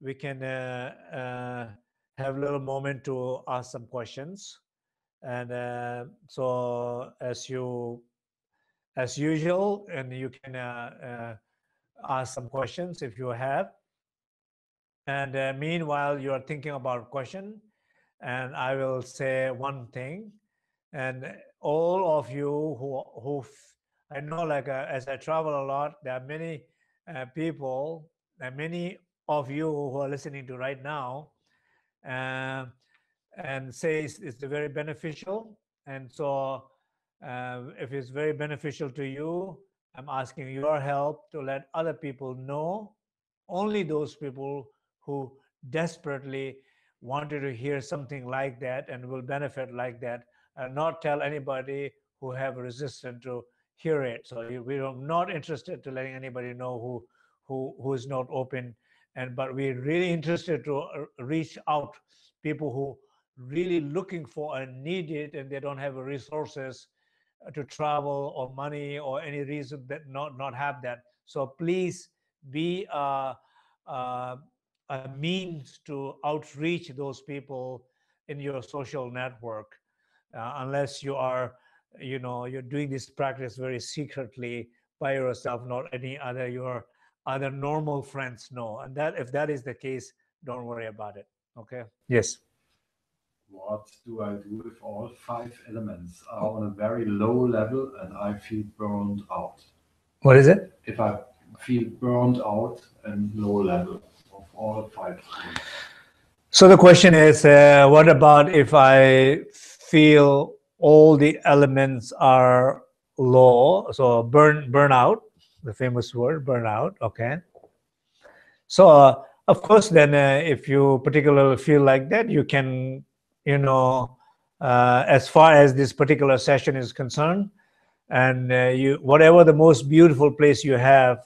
we can have a little moment to ask some questions. And so as usual, and you can ask some questions if you have. And meanwhile, you are thinking about a question, and I will say one thing. And all of you I know, like as I travel a lot, there are many people, and many of you who are listening to right now, uh, and say it's very beneficial. And so, if it's very beneficial to you, I'm asking your help to let other people know, only those people who desperately wanted to hear something like that and will benefit like that, and not tell anybody who have resistance to hear it. So we are not interested to letting anybody know who is not open, but we're really interested to reach out people who really looking for and need it, and they don't have the resources to travel or money or any reason that not have that. So please be a means to outreach those people in your social network, unless you are, you're doing this practice very secretly by yourself, not any other your other normal friends know. And that, if that is the case, don't worry about it. Okay. Yes. What do I do if all 5 elements are on a very low level and I feel burned out? What is it? If I feel burned out and low level of all 5 elements. So the question is, what about if I feel all the elements are low? So burnout, the famous word, burnout. Okay. So of course, then if you particularly feel like that, you can, as far as this particular session is concerned, and you, whatever the most beautiful place you have,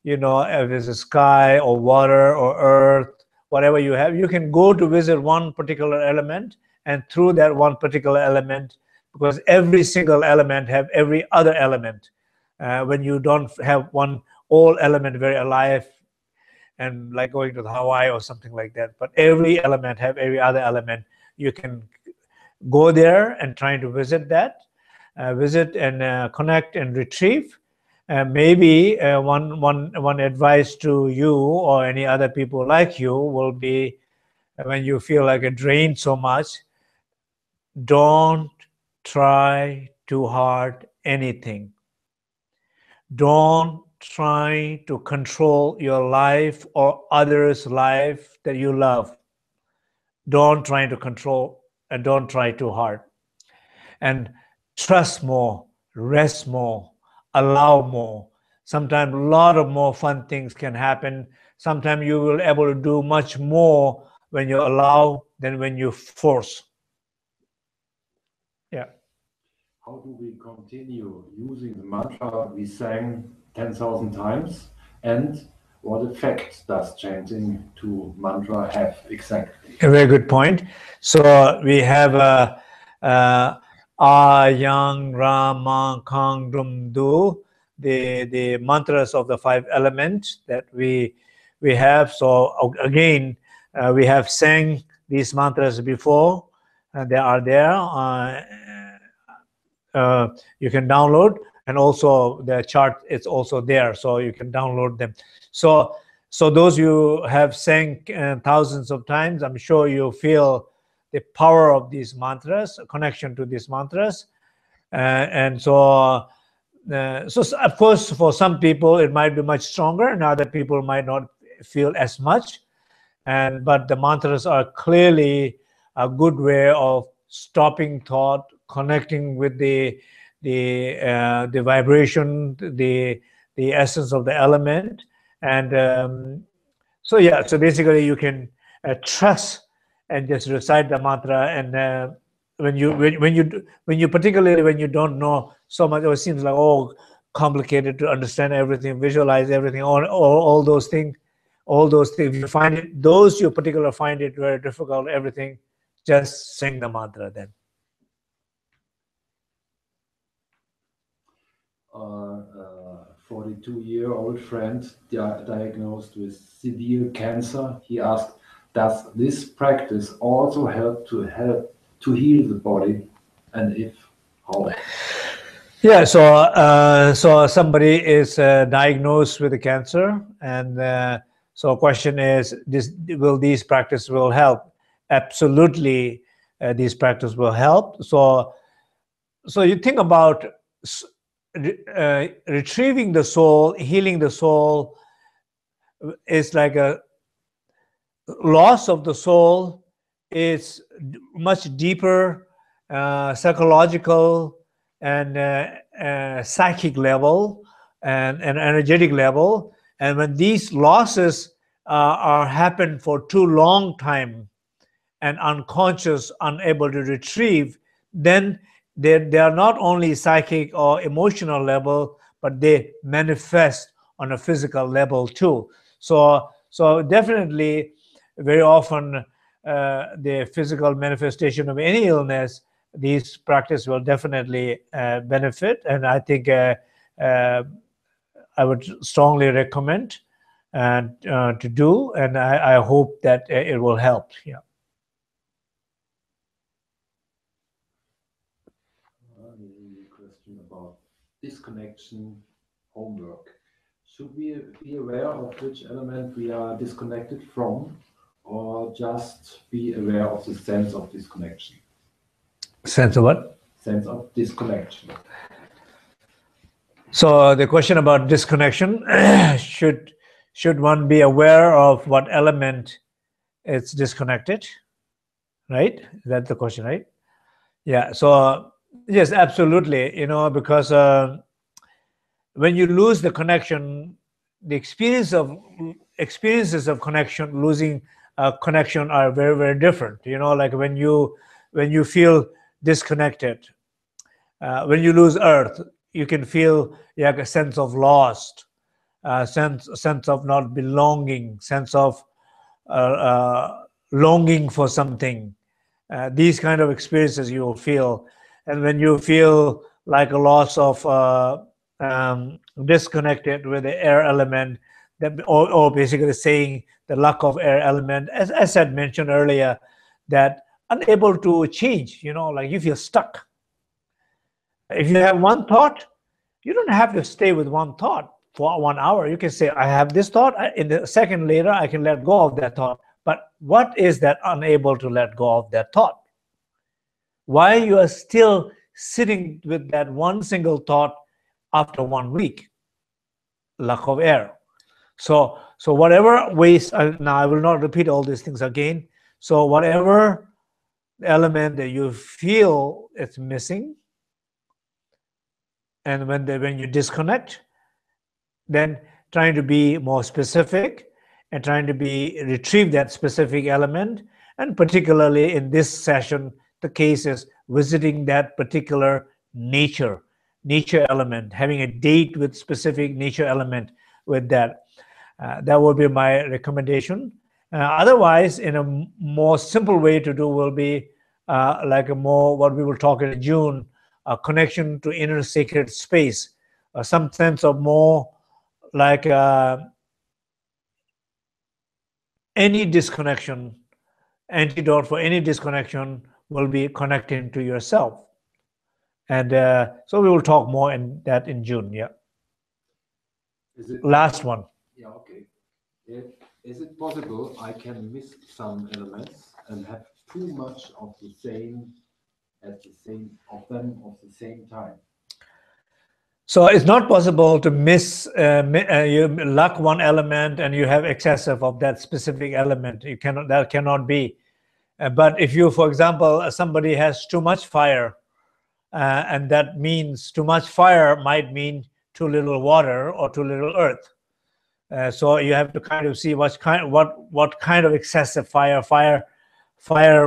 if it's a sky or water or earth, whatever you have, you can go to visit one particular element, and through that one particular element, because every single element have every other element. When you don't have one all element very alive, and like going to the Hawaii or something like that, but every element have every other element, you can go there and trying to visit that, visit and connect and retrieve. Maybe one advice to you or any other people like you will be, when you feel like it drained so much, don't try too hard anything. Don't try to control your life or others' life that you love. Don't try to control, and don't try too hard. And trust more, rest more, allow more. Sometimes a lot of more fun things can happen. Sometimes you will able to do much more when you allow than when you force. Yeah. How do we continue using the mantra we sang 10,000 times? And what effect does chanting to mantra have exactly? A very good point. So we have Yang Rama Kang Dum Du, the mantras of the 5 elements that we have. So again, we have sang these mantras before, and they are there. You can download, and also the chart is also there, so you can download them. So those you have sang thousands of times, I'm sure you feel the power of these mantras, connection to these mantras. And so of course, for some people it might be much stronger, and other people might not feel as much. But the mantras are clearly a good way of stopping thought, connecting with the vibration, the essence of the element. And so yeah, so basically you can trust and just recite the mantra. And when you particularly when you don't know so much, or it seems like complicated to understand everything, visualize everything, all those things, if you find it, those you particularly find it very difficult, everything, just sing the mantra then. 42-year-old friend diagnosed with severe cancer. He asked, does this practice also help to heal the body? And if, how? Yeah, so somebody is diagnosed with a cancer, and so question is, will these practices will help? Absolutely, these practices will help. So you think about retrieving the soul, healing the soul is like a loss of the soul is much deeper, psychological and psychic level and energetic level. And when these losses are happen for too long time and unconscious, unable to retrieve, then they are not only psychic or emotional level, but they manifest on a physical level too. So definitely, very often the physical manifestation of any illness, these practice will definitely benefit, and I think I would strongly recommend to do, and I hope that it will help. Yeah. Question about disconnection homework. Should we be aware of which element we are disconnected from, or just be aware of the sense of disconnection? Sense of what? Sense of disconnection. So the question about disconnection, should one be aware of what element it's disconnected, right? Is that the question, right? Yeah, so yes, absolutely, because when you lose the connection, the experiences of connection, losing connection are very, very different. Like when you feel disconnected, when you lose earth, you can feel like a sense of lost, sense of not belonging, sense of longing for something. These kind of experiences you will feel. And when you feel like a loss of disconnected with the air element, or basically saying the lack of air element, as I had mentioned earlier, that unable to change, like you feel stuck. If you have one thought, you don't have to stay with one thought for 1 hour. You can say, I have this thought, in the second later, I can let go of that thought. But what is that unable to let go of that thought? Why you are still sitting with that one single thought after 1 week? Lack of air. So whatever ways, now I will not repeat all these things again. So whatever element that you feel it's missing, and when you disconnect, then trying to be more specific and trying to retrieve that specific element. And particularly in this session, the case is visiting that particular nature element, having a date with specific nature element with that. That would be my recommendation. Otherwise, in a more simple way to do will be like a more, what we will talk in June, a connection to inner sacred space, some sense of more like any disconnection, antidote for any disconnection will be connecting to yourself. And so we will talk more in that in June. Yeah. Last one. Yeah, okay. Is it possible I can miss some elements and have too much of the same at the same time? So it's not possible to miss, you lack one element and you have excessive of that specific element. That cannot be. But if you, for example, somebody has too much fire, and that means too much fire might mean too little water or too little earth. So you have to kind of see what kind of excessive fire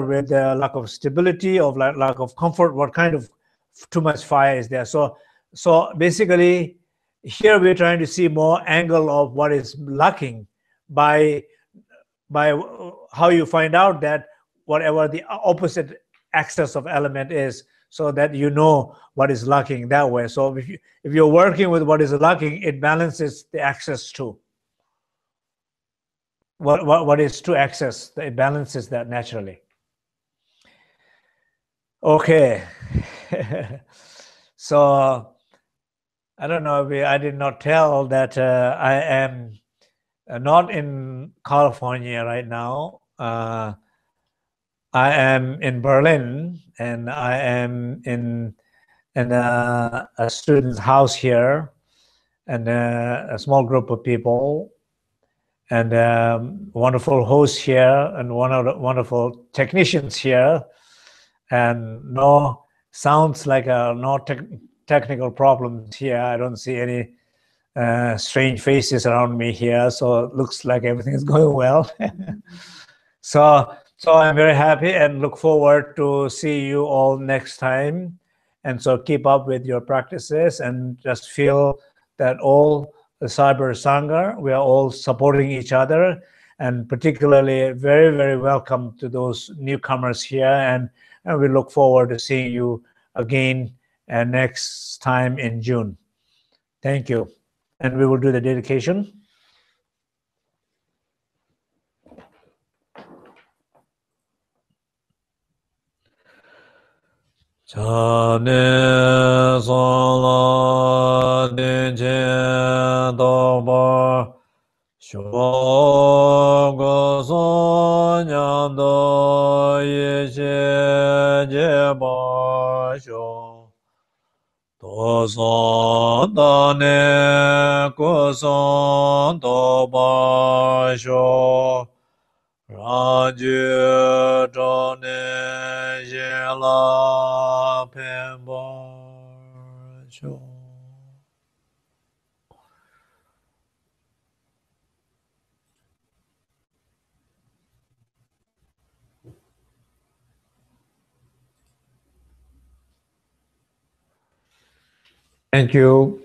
with lack of stability, of lack of comfort, what kind of too much fire is there. So basically, here we're trying to see more angle of what is lacking by how you find out that whatever the opposite axis of element is. so that you know what is lacking that way. So if you're working with what is lacking, it balances the access to. What is to access, it balances that naturally. Okay. So I don't know, I did not tell that I am not in California right now. I am in Berlin, and I am in a student's house here, and a small group of people, and wonderful hosts here, and wonderful technicians here, and no sounds like no technical problems here. I don't see any strange faces around me here, so it looks like everything is going well. So I'm very happy and look forward to see you all next time. And so keep up with your practices, and just feel that all the Cyber Sangha, we are all supporting each other, and particularly very, very welcome to those newcomers here. And we look forward to seeing you again next time in June. Thank you. And we will do the dedication. Chane Sola Dinchen Dobar Shogo Son Nyando Yishe Jeba Sho Toson Dane Kuson Dobar Sho Raju Done Jela Pembar Sho. Thank you.